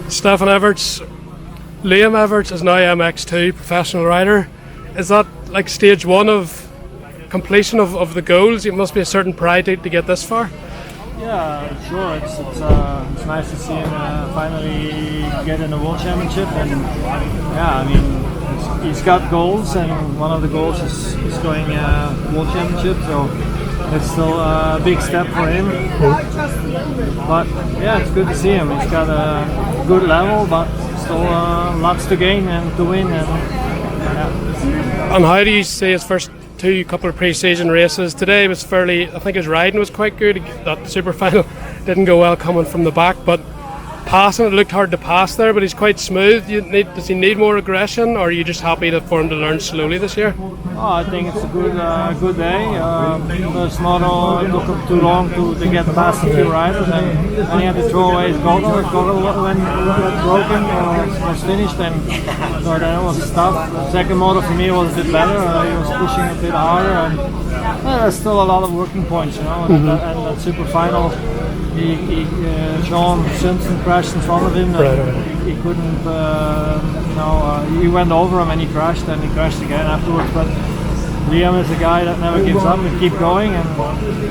Stefan Everts, Liam Everts is now MX2 professional rider. Is that like stage one of completion of the goals? It must be a certain pride to get this far. Yeah, sure. It's nice to see him finally get in the World Championship, and yeah, I mean he's got goals, and one of the goals is going World Championship. So it's still a big step for him. But yeah, it's good to see him. He's got a good level, but still lots to gain and to win. And yeah. And how do you see his first couple of pre-season races? Today was fairly, I think his riding was quite good. That super final didn't go well coming from the back, but passing, it looked hard to pass there, but he's quite smooth. Does he need more aggression, or are you just happy for him to learn slowly this year? Oh, I think it's a good day. First moto, it took him too long to get past a few riders, and he had to throw away his goggle. His goggle when it got broken was finished, and so then it was tough. The second moto for me was a bit better. He was pushing a bit harder, and there's still a lot of working points, you know. And that super final, Sean Simpson crashed in front of him. He couldn't, he went over him and he crashed, and he crashed again afterwards. But Liam is a guy that never gives up and keep going, and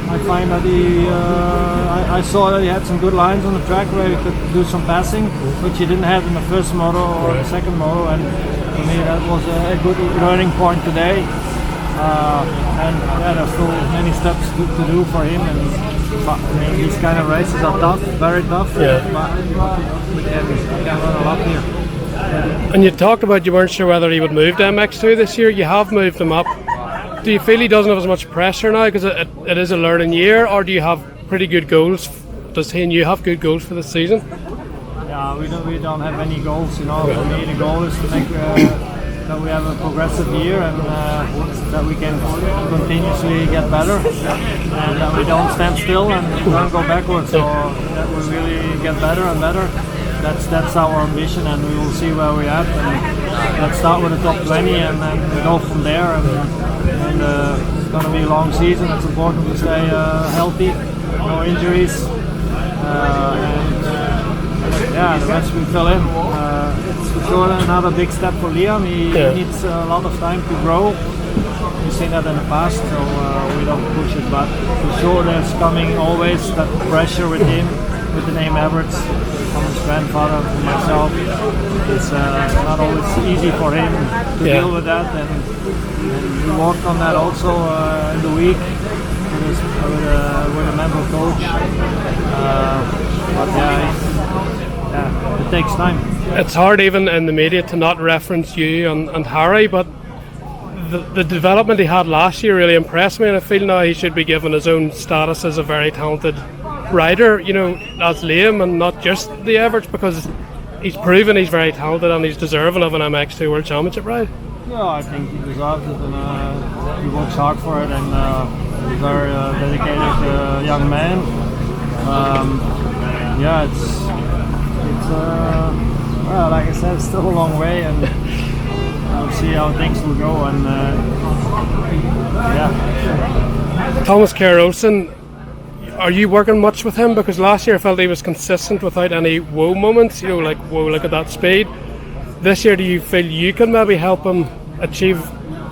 I find that I saw that he had some good lines on the track where he could do some passing, which he didn't have in the first moto or the second moto, and for me that was a good learning point today. And yeah, there's still many steps to do for him, and I mean, these kind of races are tough, very tough. Yeah. But we can run a lot here. And you talked about you weren't sure whether he would move to MX2 this year. You have moved him up. Do you feel he doesn't have as much pressure now because it is a learning year, or do you have pretty good goals? Does he and you have good goals for this season? Yeah, we don't have any goals. You know, for me the goal is to make that we have a progressive year, and that we can continuously get better, and that we don't stand still and don't go backwards. So that we really get better and better. That's our ambition, and we will see where we're at. And let's start with the top 20 and then go from there. And it's going to be a long season. It's important to stay healthy, no injuries, and yeah, the rest we fill in. It's for sure another big step for Liam. He needs a lot of time to grow. We've seen that in the past, so we don't push it. But for sure, there's coming always that pressure with him, with the name Everts, from his grandfather, from myself. It's not always easy for him to deal with that, and we worked on that also in the week with a mental coach. But yeah, it takes time. It's hard even in the media to not reference you and Harry, but the development he had last year really impressed me, and I feel now he should be given his own status as a very talented rider, you know, as Liam and not just the Everts, because he's proven he's very talented and he's deserving of an MX2 World Championship ride. Yeah, I think he deserves it, and he works hard for it, and he's a very dedicated young man. Yeah, it's well, like I said, it's still a long way, and we'll see how things will go. And yeah. Thomas Kerr-Olsen, are you working much with him? Because last year I felt he was consistent without any whoa moments, you know, like whoa, look at that speed. This year, do you feel you can maybe help him achieve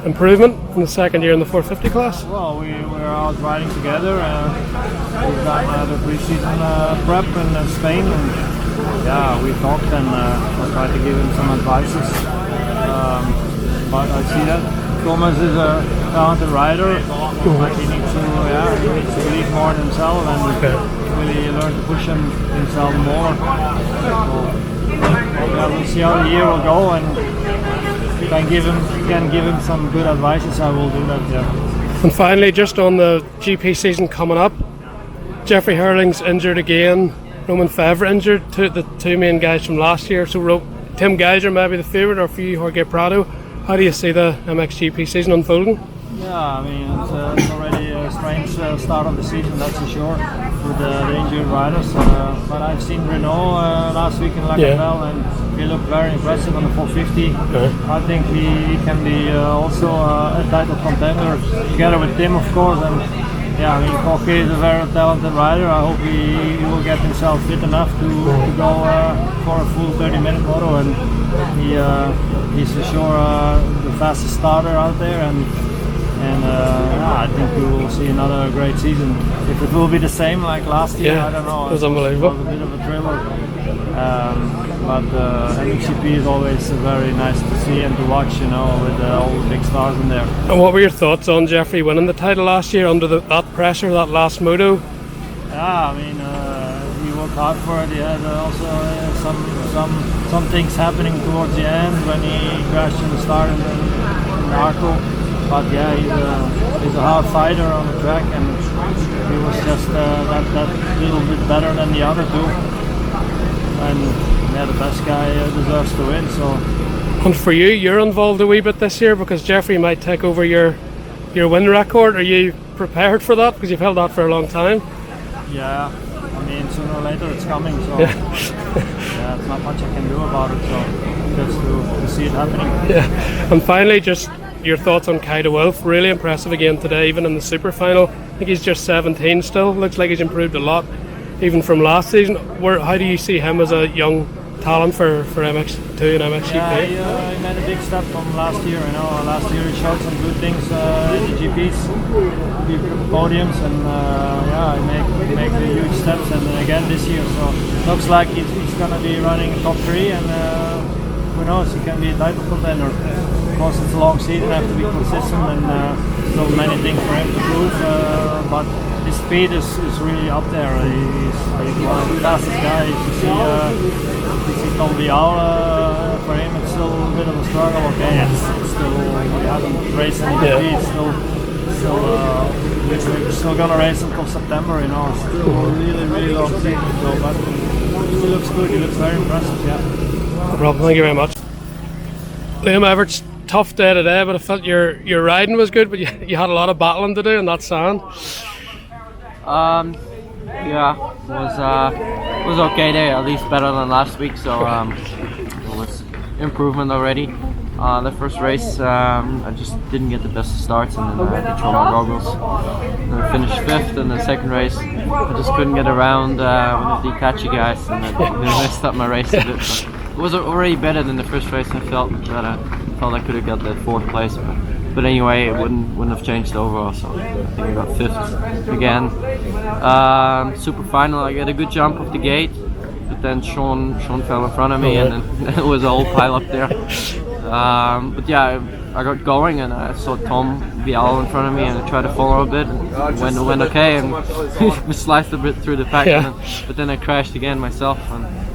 improvement in the second year in the 450 class? Well, we're out riding together. We've done the pre-season prep in Spain, and yeah, we talked, and I tried to give him some advices. But I see that Thomas is a talented rider, but he needs to believe more in himself and really learn to push himself more. So, yeah, we'll see how the year will go, and if I can give him some good advices, I will do that. Yeah. And finally, just on the GP season coming up, Jeffrey Hurling's injured again. Roman Favre injured, the two main guys from last year. So Tim Geiser maybe the favourite, or for you, Jorge Prado. How do you see the MXGP season unfolding? Yeah, I mean, it's already a strange start of the season, that's for sure, with the injured riders. But I've seen Renault last week in Lacapelle, and he looked very impressive on the 450. I think he can be also a title contender, together with Tim, of course. And yeah, I mean, Koki is a very talented rider. I hope he will get himself fit enough to go for a full 30-minute moto, and he's for sure the fastest starter out there, and I think we will see another great season. If it will be the same like last year, I don't know. It was unbelievable. It was a bit of a thriller. But MXGP is always very nice to see and to watch, you know, with all the big stars in there. And what were your thoughts on Jeffrey winning the title last year under that pressure, that last moto? Yeah, I mean, he worked hard for it. He had also some things happening towards the end when he crashed in the start in the Arco. But yeah, he's a hard fighter on the track, and he was just that little bit better than the other two. And yeah, the best guy deserves to win. So. And for you, you're involved a wee bit this year because Jeffrey might take over your win record. Are you prepared for that? Because you've held that for a long time. Yeah, I mean, sooner or later it's coming. So yeah, it's not much I can do about it. So just to see it happening. Yeah, and finally, just your thoughts on Kai de Wolf. Really impressive again today, even in the super final. I think he's just 17 still. Looks like he's improved a lot, even from last season. How do you see him as a young talent for MX2 and MXGP? Yeah, he made a big step from last year. You know, last year he showed some good things in the GPs, big podiums, and he made the huge steps. And again this year, so looks like he's gonna be running top 3, and who knows, he can be a title contender. Of course, it's a long season, have to be consistent, and still many things for him to prove. But his speed is really up there. He's one of the fastest guys. You see Tom Vial, for him it's still a bit of a struggle. Okay, it's still, he hasn't raced any GP, still gonna race until September, you know. Still a really long season to go, but he looks good, he looks very impressive, yeah. No problem, thank you very much. Liam Everts, tough day today, but I felt your riding was good, but you had a lot of battling to do in that sand. Yeah, it was okay day, at least better than last week, so it was improvement already. The first race, I just didn't get the best starts, and then I had to throw my goggles. And I finished 5th in the second race. I just couldn't get around with the Itachi guys, and I messed up my race a bit. So it was already better than the first race. I felt that I could have got the 4th place, but anyway, it wouldn't have changed overall. So I think I got 5th again. Super final, I got a good jump off the gate, but then Sean fell in front of me, and then it was a whole pile up there. But yeah, I got going, and I saw Tom Vial in front of me, and I tried to follow a bit, and went okay, and sliced a bit through the pack, but then I crashed again myself.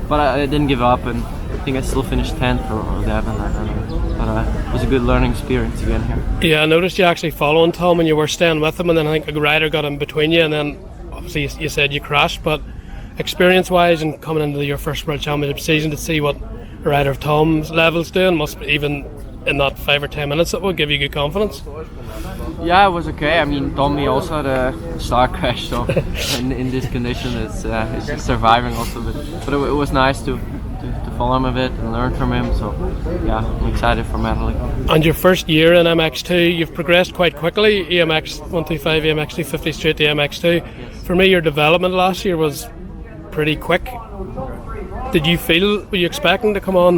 But I didn't give up, and I think I still finished 10th or 11th, I don't know. But it was a good learning experience again here. Yeah, I noticed you actually following Tom and you were staying with him, and then I think a rider got in between you, and then obviously you said you crashed, but experience-wise and coming into your first World Championship season to see what a rider of Tom's level's doing, must be, even in that 5 or 10 minutes, that will give you good confidence. Yeah, it was okay. I mean, Tommy also had a star crash, so in this condition it's just surviving also. But it was nice to follow him a bit and learn from him. So yeah, I'm excited for medaling. And your first year in MX2, you've progressed quite quickly. EMX 125, EMX 250 straight to MX2. Yes. For me, your development last year was pretty quick. Were you expecting to come on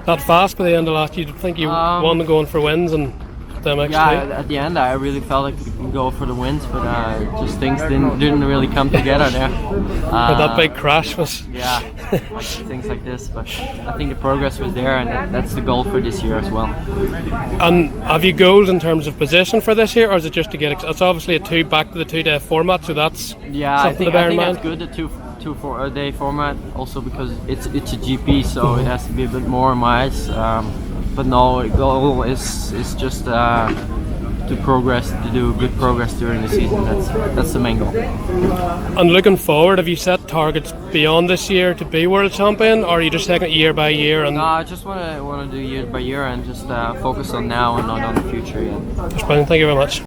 that fast by the end of last year? Did you think you wanted to go in for wins and the MX2? Yeah, at the end I really felt like we could go for the wins, but just things didn't really come together there. But that big crash was... Yeah, like things like this, but I think the progress was there, and that's the goal for this year as well. And have you goals in terms of position for this year, or is it just to get... It's obviously back to the 2-day format, so that's something to bear in mind. That's good, the 2-day format, also because it's a GP, so it has to be a bit more in my eyes. But no, the goal is just to progress, to do good progress during the season. That's the main goal. And looking forward, have you set targets beyond this year to be world champion, or are you just taking it year by year? And no, I just want to do year by year and just focus on now and not on the future yet. Thank you very much.